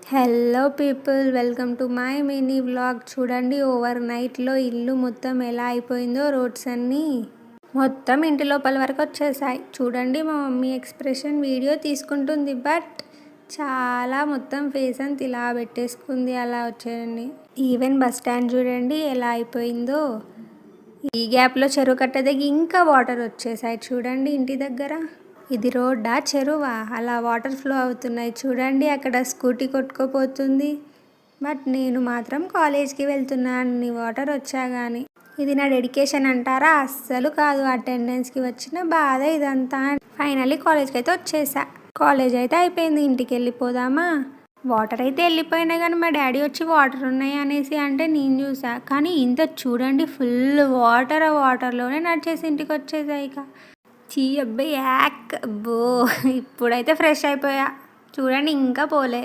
Hello people, welcome to my mini vlog. చూడండి, over నైట్లో ఇల్లు మొత్తం ఎలా అయిపోయిందో. రోడ్స్ అన్నీ మొత్తం ఇంటి లోపల వరకు వచ్చేసాయి. చూడండి, మా మమ్మీ ఎక్స్ప్రెషన్ వీడియో తీసుకుంటుంది, బట్ చాలా మొత్తం ఫేస్ అంతా ఇలా పెట్టేసుకుంది. అలా వచ్చేయండి. ఈవెన్ బస్ స్టాండ్ చూడండి ఎలా అయిపోయిందో. ఈ గ్యాప్లో చెరువు కట్ట దగ్గర ఇంకా వాటర్ వచ్చేసాయి. చూడండి ఇంటి దగ్గర. ఇది రోడ్డా చెరువా? అలా వాటర్ ఫ్లో అవుతున్నాయి. చూడండి, అక్కడ స్కూటీ కొట్టుకోపోతుంది. బట్ నేను మాత్రం కాలేజ్కి వెళ్తున్నాను అన్ని వాటర్ వచ్చా కానీ. ఇది నా డెడికేషన్ అంటారా? అస్సలు కాదు. అటెండెన్స్కి వచ్చిన బాధ ఇదంతా. ఫైనల్లీ కాలేజ్కి అయితే వచ్చేసా. కాలేజ్ అయితే అయిపోయింది. ఇంటికి వెళ్ళిపోదామా? వాటర్ అయితే వెళ్ళిపోయినా కానీ మా డాడీ వచ్చి వాటర్ ఉన్నాయి అనేసి అంటే నేను చూసా. కానీ ఇంత చూడండి, ఫుల్ వాటర్. ఆ వాటర్లోనే నడిచేసి ఇంటికి వచ్చేసాయి. ఇక అబ్బాయి యాక్ అబ్బో, ఇప్పుడైతే ఫ్రెష్ అయిపోయా. చూడండి, ఇంకా పోలే.